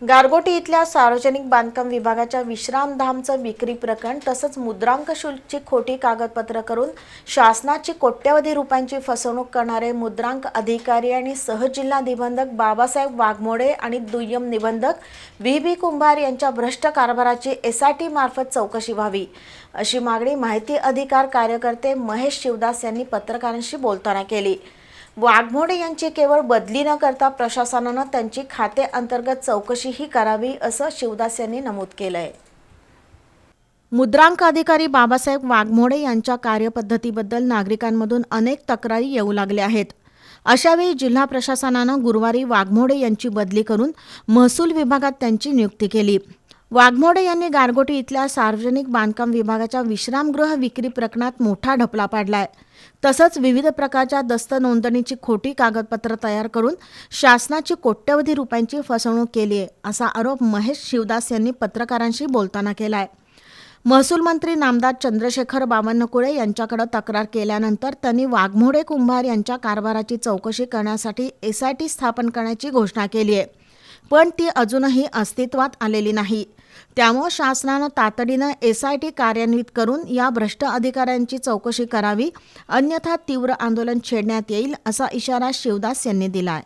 गारगोटी इथल्या सार्वजनिक बांधकाम विभागाच्या विश्रामधामचं विक्री प्रकरण तसंच मुद्रांक शुल्कची खोटी कागदपत्र करून शासनाची कोट्यवधी रुपयांची फसवणूक करणारे मुद्रांक अधिकारी आणि सहजिल्हा निबंधक बाबासाहेब वाघमोडे आणि दुय्यम निबंधक व्ही कुंभार यांच्या भ्रष्ट कारभाराची SIT मार्फत चौकशी व्हावी अशी मागणी माहिती अधिकार कार्यकर्ते महेश शिवदास यांनी पत्रकारांशी बोलताना केली। वाघमोडे यांची केवळ बदली न करता प्रशासनानं त्यांची खाते अंतर्गत चौकशीही करावी असं शिवदास यांनी नमूद केलंय। मुद्रांक अधिकारी बाबासाहेब वाघमोडे यांच्या कार्यपद्धतीबद्दल नागरिकांमधून अनेक तक्रारी येऊ लागल्या आहेत। अशावेळी जिल्हा प्रशासनानं गुरुवारी वाघमोडे यांची बदली करून महसूल विभागात त्यांची नियुक्ती केली। वाघमोडे यांनी गारगोटी इथल्या सार्वजनिक बांधकाम विभागाच्या विश्रामगृह विक्री प्रकरणात मोठा ढपला पाडलाय। तसंच विविध प्रकारच्या दस्त नोंदणीची खोटी कागदपत्र तयार करून शासनाची कोट्यवधी रुपयांची फसवणूक केली आहे असा आरोप महेश शिवदास यांनी पत्रकारांशी बोलताना केलाय। महसूल मंत्री नामदार चंद्रशेखर बावनकुळे यांच्याकडे तक्रार केल्यानंतर त्यांनी वाघमोडे कुंभार यांच्या कारभाराची चौकशी करण्यासाठी SIT स्थापन करण्याची घोषणा केली आहे, पण ती अजूनही अस्तित्वात आलेली नाही। त्यामुळे शासनानं तातडीनं SIT कार्यान्वित करून या भ्रष्ट अधिकाऱ्यांची चौकशी करावी, अन्यथा तीव्र आंदोलन छेडण्यात येईल असा इशारा शिवदास यांनी दिलाय।